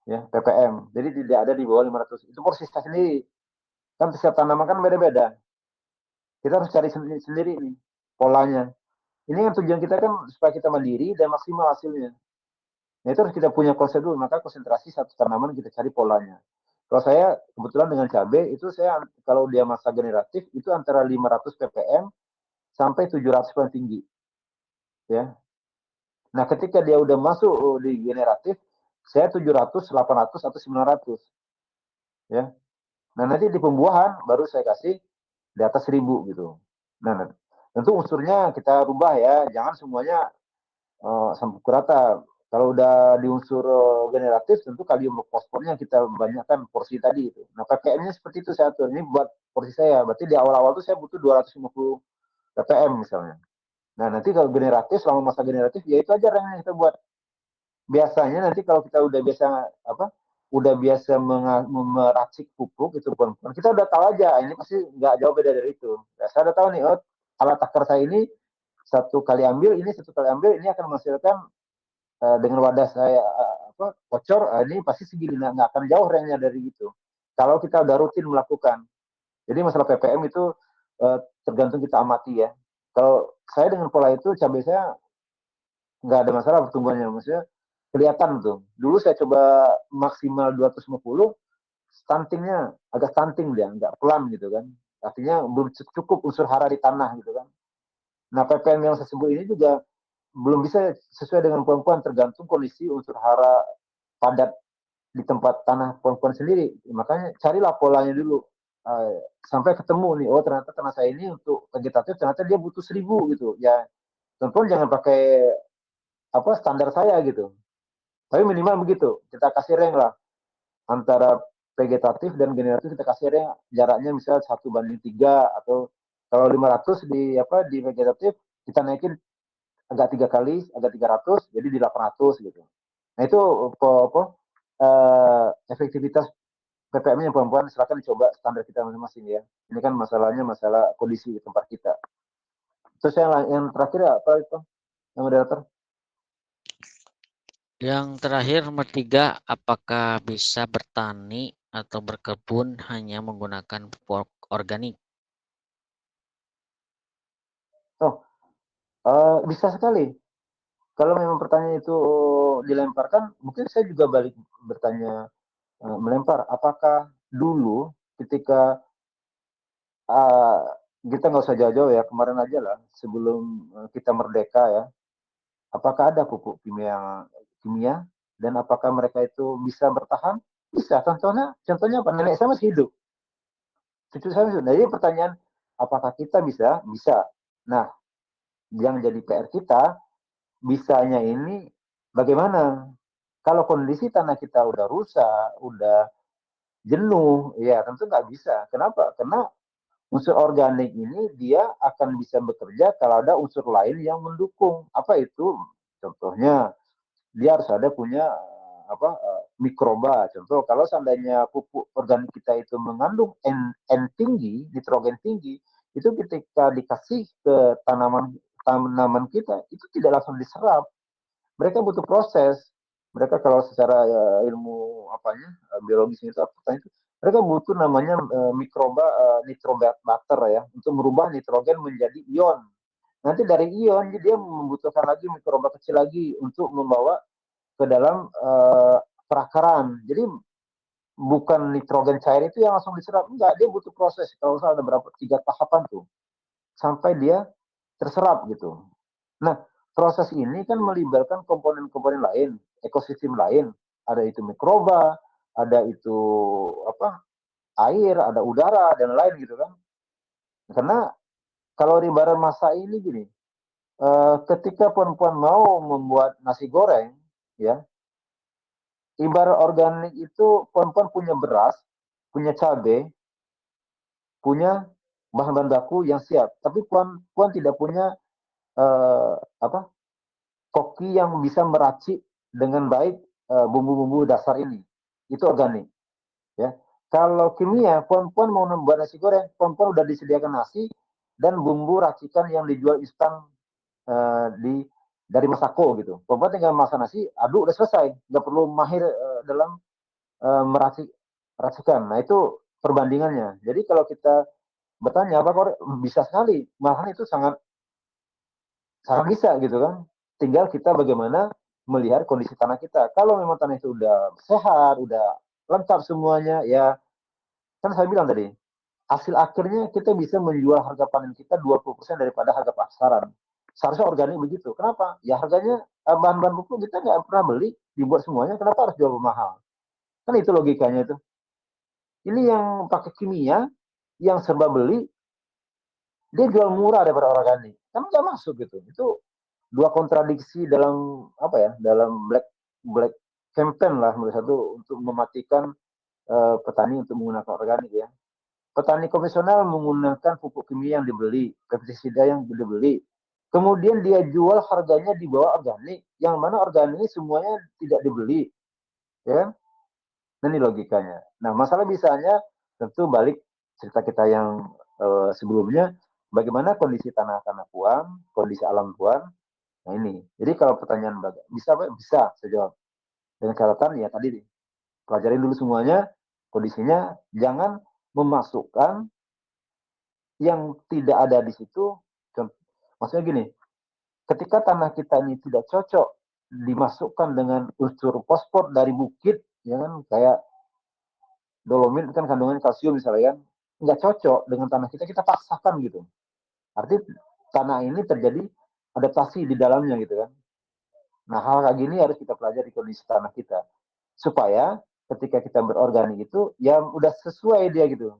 ya ppm. Jadi tidak ada di bawah 500. Itu porsi saya sendiri. Kan setiap tanaman kan beda-beda. Kita harus cari sendiri nih polanya. Ini kan tujuan kita kan supaya kita mandiri dan maksimal hasilnya. Nah itu harus kita punya konsep dulu. Maka konsentrasi satu tanaman kita cari polanya. Kalau saya kebetulan dengan cabai itu saya kalau dia masa generatif itu antara 500 ppm sampai 700 paling tinggi. Ya. Nah, ketika dia udah masuk di generatif, saya 700, 800 atau 900. Ya. Nah, nanti di pembuahan baru saya kasih di atas 1000 gitu. Nah, tentu unsurnya kita rubah ya, jangan semuanya sampai rata. Kalau udah di unsur generatif, tentu kalium fosfornya kita banyakkan porsi tadi itu. Nah, ppm-nya seperti itu saya atur. Ini buat porsi saya. Berarti di awal-awal itu saya butuh 250 ppm misalnya. Nah, nanti kalau generatif, selama masa generatif, ya itu aja yang kita buat. Biasanya nanti kalau kita udah biasa udah biasa meracik pupuk itu pun kita udah tahu aja ini pasti nggak jauh beda dari itu. Nah, saya udah tahu nih, alat takar saya ini satu kali ambil ini akan menghasilkan dengan wadah saya bocor ini pasti segini, nggak akan jauh rangenya dari itu kalau kita udah rutin melakukan. Jadi masalah ppm itu tergantung kita amati ya. Kalau saya dengan pola itu cabai saya nggak ada masalah pertumbuhannya, maksudnya kelihatan tuh. Dulu saya coba maksimal 250, stuntingnya agak stunting dia, nggak pelan gitu kan. Artinya belum cukup unsur hara di tanah gitu kan. Nah ppm yang saya sebut ini juga belum bisa sesuai dengan pohon-pohon, tergantung kondisi unsur hara padat di tempat tanah pohon-pohon sendiri. Makanya carilah polanya dulu. Sampai ketemu nih, oh ternyata tanah saya ini untuk vegetatif ternyata dia butuh 1000 gitu. Ya tentu jangan pakai apa standar saya gitu. Tapi minimal begitu. Kita kasih rank lah antara vegetatif dan generatif, kita kasih rank jaraknya misal 1:3, atau kalau 500 di apa di vegetatif kita naikin agak 3 kali, agak 300 jadi di 800 gitu. Nah itu apa efektivitas PPM-nya perempuan, silakan dicoba standar kita masing-masing ya. Ini kan masalahnya masalah kondisi di tempat kita. Terus yang terakhir apa itu yang moderator? Yang terakhir nomor 3, apakah bisa bertani atau berkebun hanya menggunakan pupuk organik? Oh, bisa sekali. Kalau memang pertanyaan itu dilemparkan, mungkin saya juga balik bertanya, melempar, apakah dulu ketika kita nggak usah jauh-jauh ya, kemarin aja lah sebelum kita merdeka ya, apakah ada pupuk kimia dan apakah mereka itu bisa bertahan? Bisa. Contohnya apa? Nenek saya masih hidup, cucu saya masih hidup. Nah, jadi pertanyaan, apakah kita bisa? Bisa. Nah, yang jadi PR kita, bisanya ini bagaimana? Kalau kondisi tanah kita udah rusak, udah jenuh, ya tentu nggak bisa. Kenapa? Karena unsur organik ini dia akan bisa bekerja kalau ada unsur lain yang mendukung. Apa itu? Contohnya, dia harus ada punya mikroba. Contoh, kalau seandainya pupuk organik kita itu mengandung N tinggi, nitrogen tinggi, itu ketika dikasih ke tanaman kita, itu tidak langsung diserap. Mereka butuh proses. Mereka kalau secara ilmu biologisnya itu apa itu, mereka butuh namanya mikroba nitrobater ya, untuk merubah nitrogen menjadi ion. Nanti dari ion dia membutuhkan lagi mikroba kecil lagi untuk membawa ke dalam perakaran. Jadi bukan nitrogen cair itu yang langsung diserap, enggak, dia butuh proses. Kalau ada berapa 3 tahapan tuh sampai dia terserap gitu. Nah, proses ini kan melibatkan komponen-komponen lain, ekosistem lain. Ada itu mikroba, ada itu apa? Air, ada udara dan lain gitu kan. Karena kalau di barat masa ini gini, ketika perempuan mau membuat nasi goreng, ya, ibarat organik itu perempuan punya beras, punya cabai, punya bahan-bahan baku yang siap. Tapi puan tidak punya apa koki yang bisa meracik dengan baik bumbu-bumbu dasar ini. Itu organik. Ya. Kalau kimia, puan-puan mau membuat nasi goreng, puan-puan udah disediakan nasi dan bumbu racikan yang dijual instan dari Masako gitu. Puan-puan tinggal masak nasi, aduk udah selesai. Nggak perlu mahir dalam racikan. Nah itu perbandingannya. Jadi kalau kita bertanya apa bisa sekali, malahan itu sangat sangat bisa gitu kan. Tinggal kita bagaimana melihat kondisi tanah kita. Kalau memang tanah itu udah sehat, udah lengkap semuanya, ya kan saya bilang tadi, hasil akhirnya kita bisa menjual harga panen kita 20% daripada harga pasaran. Seharusnya organik begitu. Kenapa? Ya harganya bahan-bahan pupuk kita nggak pernah beli, dibuat semuanya, kenapa harus jual mahal? Kan itu logikanya itu. Ini yang pakai kimia, yang serba beli, dia jual murah daripada organik. Kan nggak masuk gitu. Itu dua kontradiksi dalam apa ya? Dalam black campaign lah menurut satu untuk mematikan petani untuk menggunakan organik ya. Petani konvensional menggunakan pupuk kimia yang dibeli, pestisida yang dibeli. Kemudian dia jual harganya di bawah organik, yang mana organik semuanya tidak dibeli, ya. Nah, ini logikanya. Nah, masalah bisanya tentu balik cerita kita yang sebelumnya, bagaimana kondisi tanah-tanah Puan, kondisi alam Puan. Nah ini. Jadi kalau pertanyaan bisa apa? Bisa, saya jawab. Dengan catatan ya tadi pelajarin dulu semuanya, kondisinya jangan memasukkan yang tidak ada di situ, maksudnya gini, ketika tanah kita ini tidak cocok dimasukkan dengan unsur fosfor dari bukit, ya kan, kayak dolomit kan kandungan kalsium misalnya kan, nggak cocok dengan tanah kita, kita paksakan gitu. Artinya tanah ini terjadi adaptasi di dalamnya gitu kan. Nah, hal kayak gini harus kita pelajari kondisi tanah kita. Supaya ketika kita berorganik itu, ya udah sesuai dia gitu.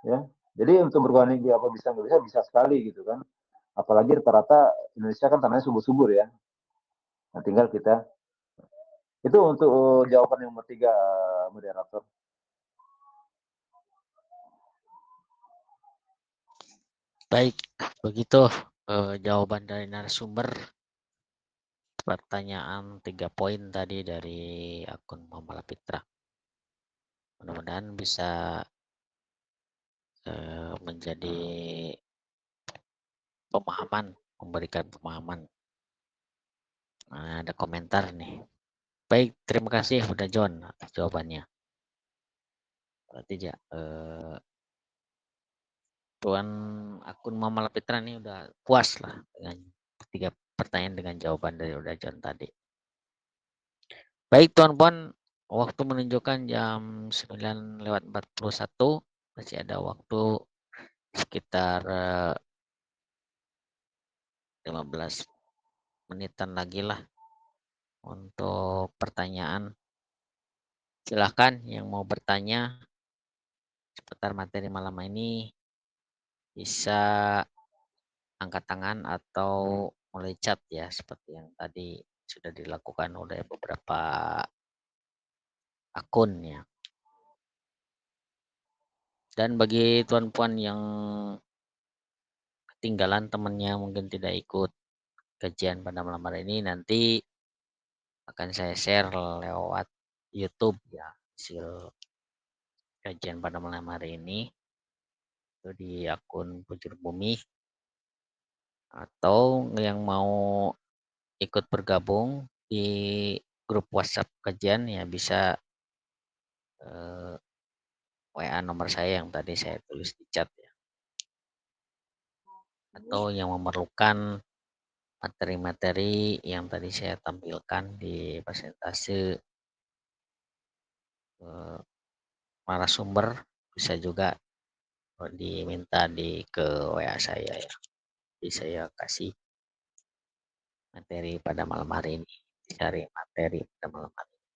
Ya. Jadi untuk berorganik dia apa bisa nggak bisa, bisa sekali gitu kan. Apalagi rata-rata Indonesia kan tanahnya subur-subur ya. Nah, tinggal kita, itu untuk jawaban yang nomor 3, moderator. Baik, begitu jawaban dari narasumber pertanyaan 3 poin tadi dari akun Muhammad Fitra. Mudah-mudahan bisa menjadi pemahaman, memberikan pemahaman. Nah, ada komentar nih. Baik, terima kasih udah John atas jawabannya. Berarti ya, Tuan akun Mama Lapitra nih udah puas lah dengan 3 pertanyaan dengan jawaban dari udah John tadi. Baik Tuan Puan, waktu menunjukkan jam 9:41, masih ada waktu sekitar 15 menitan lagi lah untuk pertanyaan. Silahkan yang mau bertanya seputar materi malam ini bisa angkat tangan atau mulai chat ya, seperti yang tadi sudah dilakukan oleh beberapa akun ya. Dan bagi tuan puan yang ketinggalan temannya mungkin tidak ikut kajian pada malam hari ini, nanti akan saya share lewat YouTube ya hasil kajian pada malam hari ini itu di akun Bujur Bumi, atau yang mau ikut bergabung di grup WhatsApp kajian ya bisa WA nomor saya yang tadi saya tulis di chat ya. Atau yang memerlukan materi-materi yang tadi saya tampilkan di presentase narasumber bisa juga diminta ke WA saya ya. Jadi saya kasih materi pada malam hari ini, cari materi pada malam hari ini.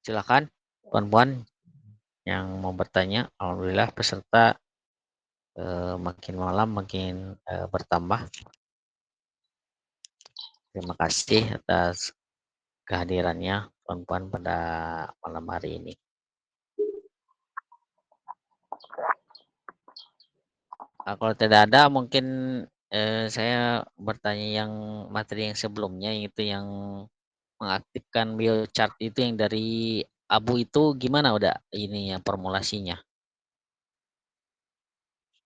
Silakan puan-puan yang mau bertanya. Alhamdulillah peserta makin malam makin bertambah. Terima kasih atas kehadirannya puan-puan pada malam hari ini. Nah, kalau tidak ada mungkin saya bertanya yang materi yang sebelumnya, itu yang mengaktifkan biochart itu yang dari abu itu gimana udah ini ya formulasinya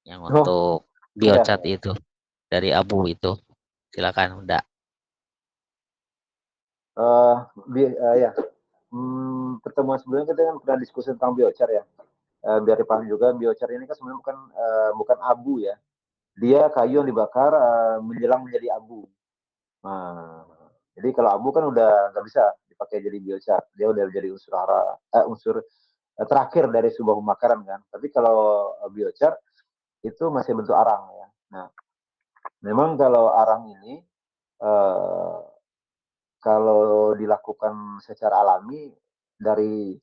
yang Oh, untuk ya. biochart itu dari abu itu, silakan udah. Ya. Pertemuan sebelumnya kita kan pernah diskusi tentang biochar ya. Biar dipahami juga, biochar ini kan sebenarnya bukan abu ya. Dia kayu yang dibakar menjelang menjadi abu. Nah, jadi kalau abu kan udah nggak bisa dipakai jadi biochar. Dia udah jadi unsur terakhir dari sebuah pembakaran kan. Tapi kalau biochar itu masih bentuk arang ya. Nah, memang kalau arang ini eh, kalau dilakukan secara alami dari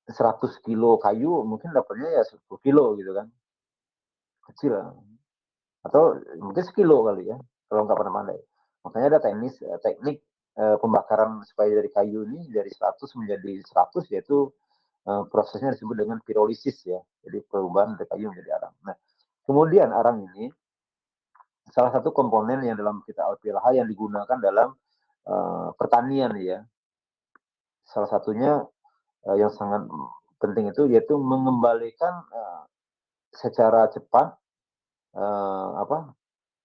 100 kilo kayu mungkin dapatnya ya 10 kilo gitu kan, kecil lah. Atau mungkin sekilo kali ya kalau nggak pernah pandai. Makanya ada teknik pembakaran supaya dari kayu ini dari 100 menjadi 100, yaitu prosesnya disebut dengan pirolisis ya, jadi perubahan dari kayu menjadi arang. Nah, kemudian arang ini salah satu komponen yang dalam kita LPLH yang digunakan dalam pertanian ya. Salah satunya yang sangat penting itu yaitu mengembalikan secara cepat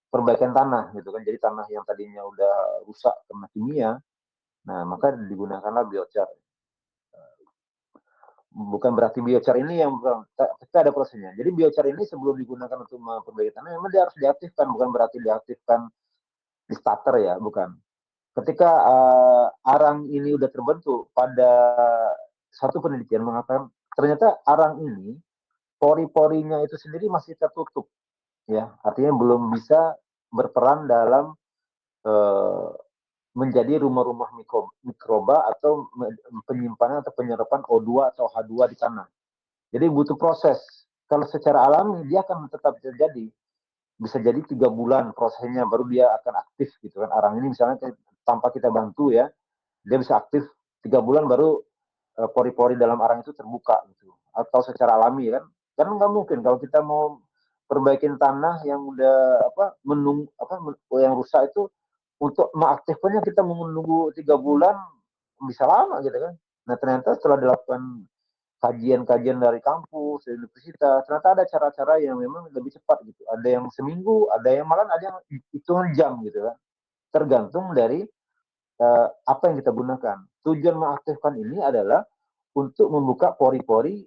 perbaikan tanah gitu kan. Jadi tanah yang tadinya udah rusak karena kimia, nah maka digunakanlah biochar. Bukan berarti biochar ini yang kita ada prosesnya. Jadi biochar ini sebelum digunakan untuk memperbaiki tanah, memang dia harus diaktifkan, bukan berarti diaktifkan di starter ya, bukan. Ketika arang ini udah terbentuk, pada satu penelitian mengatakan ternyata arang ini pori-porinya itu sendiri masih tertutup, ya, artinya belum bisa berperan dalam eh, menjadi rumah-rumah mikroba atau penyimpanan atau penyerapan O2 atau H2 di tanah. Jadi butuh proses. Kalau secara alami dia akan tetap terjadi. Bisa jadi 3 bulan prosesnya baru dia akan aktif gitu kan. Arang ini misalnya tanpa kita bantu ya, dia bisa aktif 3 bulan baru pori-pori dalam arang itu terbuka gitu. Atau secara alami kan. Kan nggak mungkin kalau kita mau perbaikin tanah yang udah yang rusak itu untuk mengaktifkannya kita menunggu 3 bulan bisa lama gitu kan. Nah ternyata setelah dilakukan kajian-kajian dari kampus, dari universitas, ternyata ada cara-cara yang memang lebih cepat gitu. Ada yang seminggu, ada yang malah ada yang hitungan jam gitu kan. Tergantung dari apa yang kita gunakan. Tujuan mengaktifkan ini adalah untuk membuka pori-pori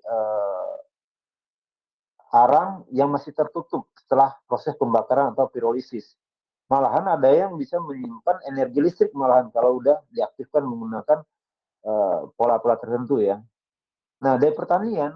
arang yang masih tertutup setelah proses pembakaran atau pirolisis. Malahan ada yang bisa menyimpan energi listrik malahan kalau udah diaktifkan menggunakan pola-pola tertentu ya. Nah, dari pertanian,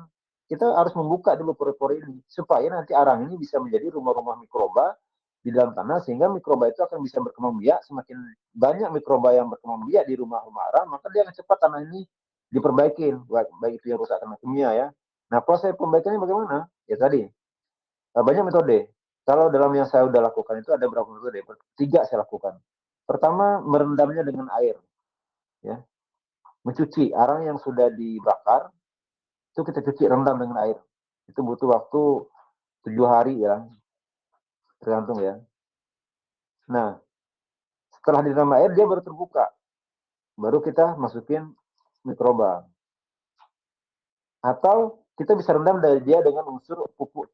kita harus membuka dulu pori-pori ini, supaya nanti arang ini bisa menjadi rumah-rumah mikroba di dalam tanah, sehingga mikroba itu akan bisa berkembang biak. Semakin banyak mikroba yang berkembang biak di rumah-rumah arang, maka dia akan cepat tanah ini diperbaikin, baik itu yang rusak tanah kimia ya. Nah, proses perbaikannya bagaimana? Ya tadi, banyak metode. Kalau dalam yang saya sudah lakukan itu ada berapa metode? 3 saya lakukan. Pertama, merendamnya dengan air. Ya. Mencuci arang yang sudah dibakar, itu kita cuci rendam dengan air. Itu butuh waktu 7 hari ya, tergantung ya. Nah, setelah direndam air dia baru terbuka, baru kita masukin mikroba. Atau kita bisa rendam dari dia dengan unsur pupuk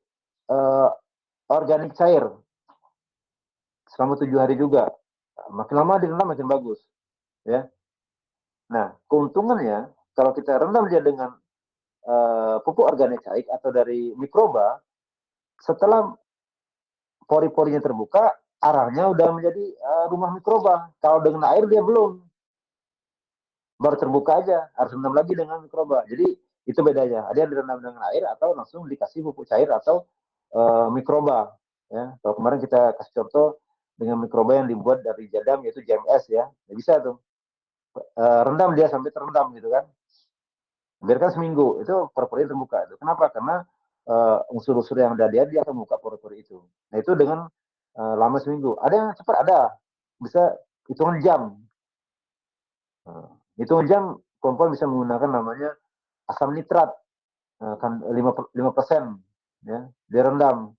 organik cair selama 7 hari juga. Makin lama direndam makin bagus, ya. Nah, keuntungannya kalau kita rendam dia dengan pupuk organik cair atau dari mikroba, setelah pori-porinya terbuka, arahnya udah menjadi rumah mikroba. Kalau dengan air dia belum, baru terbuka aja, harus rendam lagi dengan mikroba. Jadi itu bedanya. Ada yang direndam dengan air atau langsung dikasih pupuk cair atau mikroba. Ya, kalau kemarin kita kasih contoh dengan mikroba yang dibuat dari jadam yaitu JMS ya, ya bisa tuh rendam dia sampai terendam gitu kan. Biarkan seminggu itu pori-pori terbuka. Itu. Kenapa? Karena unsur-unsur yang ada dia akan membuka pori-pori itu. Nah itu dengan lama seminggu. Ada yang cepat ada, bisa hitungan jam. Hitungan jam perempuan bisa menggunakan namanya asam nitrat kan 5%, ya direndam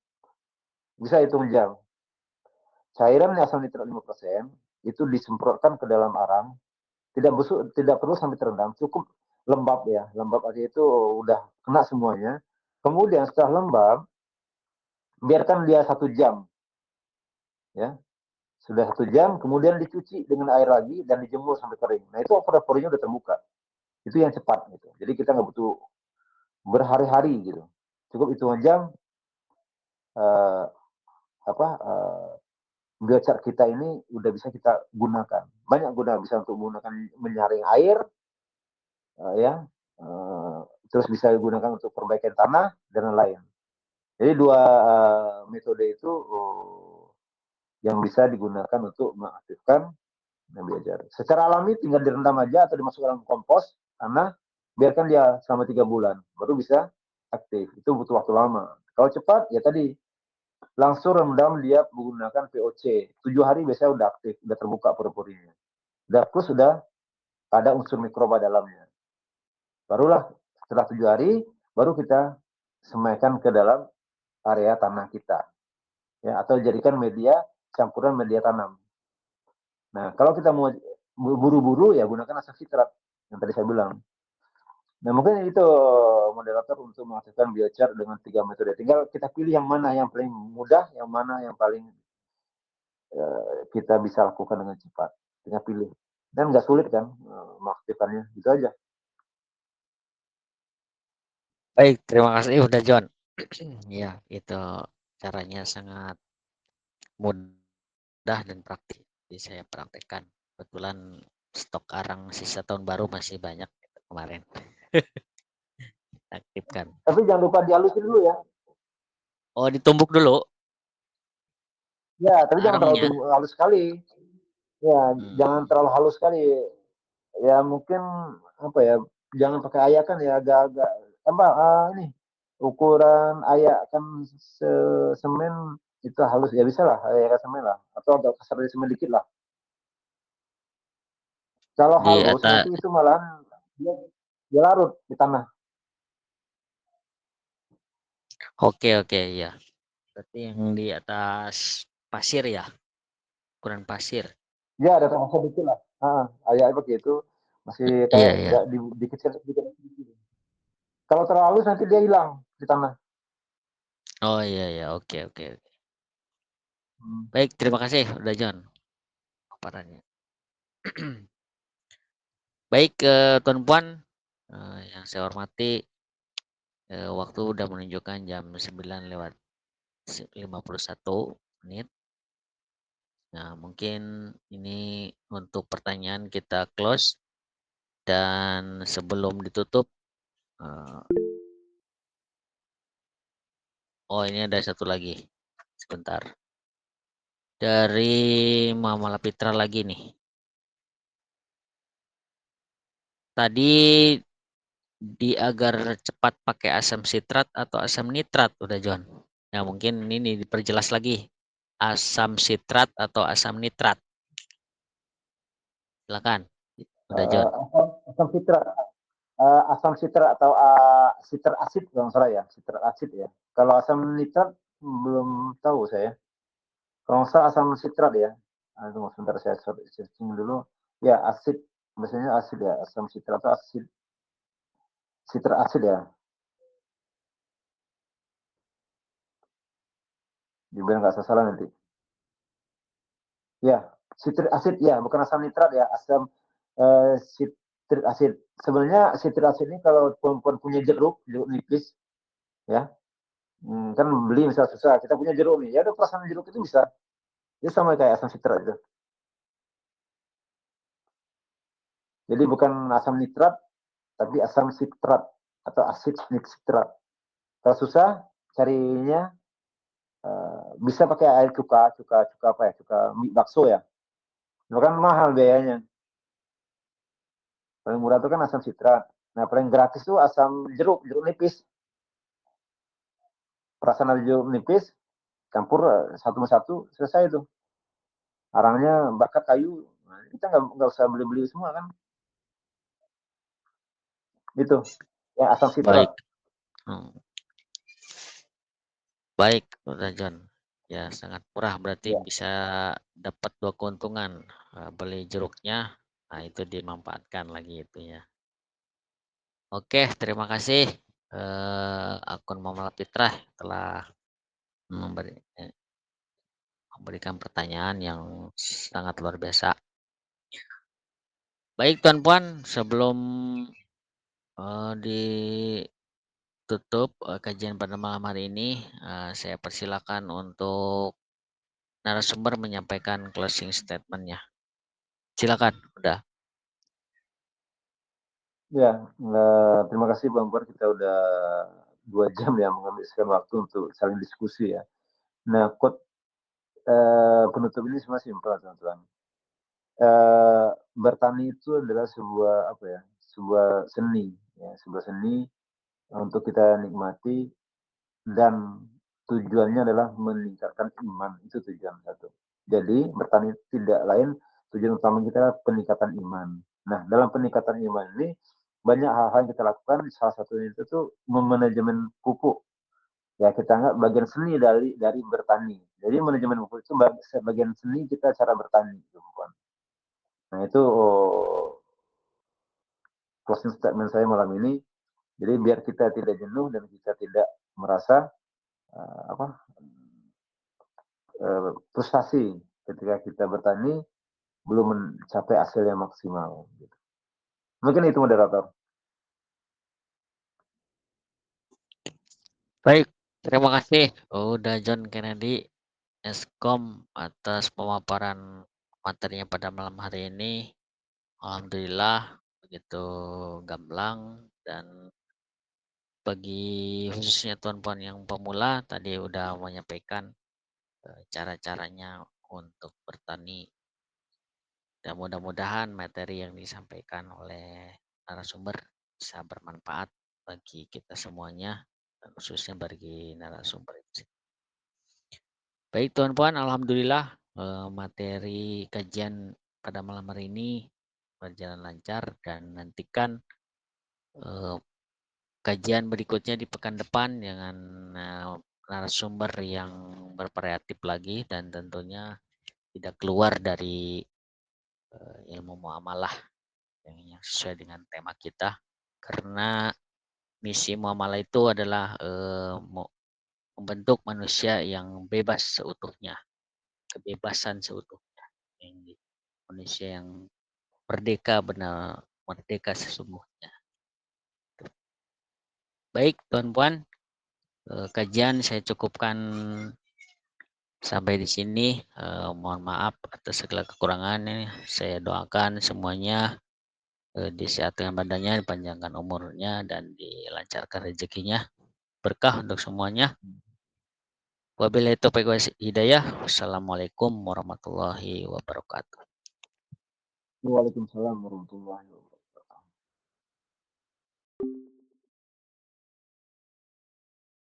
bisa hitung jam. Cairan asam nitrat 5% itu disemprotkan ke dalam arang, tidak perlu sampai terendam, cukup lembab ya, lembab aja itu udah kena semuanya. Kemudian setelah lembab biarkan dia 1 jam ya, sudah 1 jam kemudian dicuci dengan air lagi dan dijemur sampai kering. Nah itu pori-porinya udah terbuka, itu yang cepat gitu. Jadi kita nggak butuh berhari-hari gitu, cukup hitungan jam uh, biochar kita ini udah bisa kita gunakan. Banyak guna, bisa untuk menggunakan menyaring air, ya, terus bisa digunakan untuk perbaikan tanah dan lain. Jadi 2 metode itu yang bisa digunakan untuk mengaktifkan biochar. Secara alami tinggal direndam aja atau dimasukkan dalam kompos tanah, biarkan dia selama 3 bulan, baru bisa aktif. Itu butuh waktu lama. Kalau cepat ya tadi langsung rendam dia menggunakan VOC. 7 hari biasanya udah aktif, udah terbuka pori-porinya. Udah plus sudah ada unsur mikroba dalamnya. Barulah setelah 7 hari, baru kita semaikan ke dalam area tanah kita. Ya, atau jadikan media, campuran media tanam. Nah, kalau kita mau buru-buru ya gunakan asam sitrat yang tadi saya bilang. Nah, mungkin itu moderator untuk mengaktifkan biochar dengan 3 metode. Tinggal kita pilih yang mana yang paling mudah, yang mana yang paling kita bisa lakukan dengan cepat. Tinggal pilih. Dan nggak sulit kan mengaktifkannya. Gitu aja. Baik, terima kasih udah John. Ya, itu caranya sangat mudah dan praktis. Jadi saya praktekkan. Kebetulan stok arang sisa tahun baru masih banyak kemarin. Aktifkan. Tapi jangan lupa dihalusin dulu ya. Oh, ditumbuk dulu Ya, tapi jangan terlalu arangnya. halus sekali. Ya, jangan Hmm. terlalu halus sekali. Ya mungkin apa ya? Jangan pakai ayakan ya, agak-agak apa ini ukuran ayak kan semen itu halus ya bisa lah ayakan semen lah atau agak kasar dari semen dikit lah. Kalau Di halus atas. nanti itu malahan dia, dia larut di tanah. Oke, oke, ya. Berarti yang di atas pasir ya, ukuran pasir. Ya ada terasa dikit lah. Ayak begitu masih Iya, kayak iya. nggak dikecil sedikit. Kalau terlalu halus nanti dia hilang di tanah. Oh, iya, iya. Oke, oke. Hmm. Baik, terima kasih udah John paparannya. Baik, Tuan Puan, yang saya hormati, waktu udah menunjukkan jam 9:51. Nah, mungkin ini untuk pertanyaan kita close dan sebelum ditutup, eh, oh ini ada satu lagi, sebentar. Dari Mama Lapitra lagi nih. Tadi agar cepat pakai asam sitrat atau asam nitrat udah John. Nah, mungkin ini diperjelas lagi. Asam sitrat atau asam nitrat. Silakan. Udah John. Asam citrat asam sitrat atau sitrat asid kalau nggak salah ya, sitrat asid ya. Kalau asam nitrat belum tahu saya. Kalau nggak salah asam sitrat ya. Tunggu sebentar saya searching dulu. Ya asid, biasanya asid ya, asam sitrat atau asid, sitrat asid ya. Biar nggak salah nanti. Ya, sitrat asid ya, bukan asam nitrat ya, asam sitrat asid. Sebenarnya sitrat asid ini kalau perempuan punya jeruk, jeruk nipis, ya, kan beli misal susah, kita punya jeruk nih, ya udah perasaan jeruk itu bisa. Itu sama kayak asam sitrat itu. Jadi bukan asam nitrat, tapi asam sitrat atau asid sitrat. Kalau susah carinya bisa pakai air cuka apa ya, cuka bakso ya. Itu kan mahal biayanya. Paling murah itu kan asam sitrat. Nah paling gratis tuh asam jeruk, jeruk nipis. Perasaan jeruk nipis, campur satu satu selesai itu. Arangnya bakar kayu, nah, kita nggak usah beli-beli semua kan. Itu yang asam sitrat. Baik. Hmm. Baik, udah John. Ya, sangat murah berarti Ya. bisa dapat dua keuntungan. Beli jeruknya, nah itu dimanfaatkan lagi itu ya. Oke, terima kasih akun Mama Pitra telah memberi, memberikan pertanyaan yang sangat luar biasa. Baik, Tuan Puan, sebelum ditutup kajian pada malam hari ini, saya persilakan untuk narasumber menyampaikan closing statement-nya. Silakan, udah. Ya, terima kasih Bang Pur, kita udah 2 jam ya menghabiskan waktu untuk saling diskusi ya. Nah, penutup ini semua simpel teman-teman. Bertani itu adalah sebuah apa ya, sebuah seni ya, sebuah seni untuk kita nikmati dan tujuannya adalah meningkatkan iman, itu tujuan satu. Jadi bertani tidak lain tujuan utama kita peningkatan iman. Nah, dalam peningkatan iman ini banyak hal-hal yang kita lakukan, salah satunya itu tuh memanajemen pupuk. Ya kita anggap bagian seni dari bertani. Jadi manajemen pupuk itu bagian seni kita cara bertani, teman. Nah itu closing statement saya malam ini. Jadi biar kita tidak jenuh dan kita tidak merasa apa frustasi ketika kita bertani belum mencapai hasil yang maksimal. Gitu. Mungkin itu moderator. Baik, terima kasih udah John Kennedy Eskom atas pemaparan materinya pada malam hari ini. Alhamdulillah begitu gamblang dan bagi khususnya tuan-puan yang pemula tadi udah menyampaikan cara-caranya untuk bertani dan mudah-mudahan materi yang disampaikan oleh narasumber bisa bermanfaat bagi kita semuanya dan khususnya bagi narasumber itu. Baik tuan-puan, alhamdulillah materi kajian pada malam hari ini berjalan lancar dan nantikan kajian berikutnya di pekan depan dengan narasumber yang bervariatif lagi dan tentunya tidak keluar dari ilmu muamalah yang sesuai dengan tema kita, karena misi muamalah itu adalah membentuk manusia yang bebas seutuhnya, kebebasan seutuhnya, manusia yang merdeka, benar merdeka sesungguhnya. Baik tuan-puan, kajian saya cukupkan sampai di sini. Mohon maaf atas segala kekurangannya. Saya doakan semuanya disehatkan badannya, dipanjangkan umurnya, dan dilancarkan rezekinya. Berkah untuk semuanya. Wabillahi taufiq wal hidayah. Wassalamualaikum warahmatullahi wabarakatuh. Waalaikumsalam warahmatullahi wabarakatuh.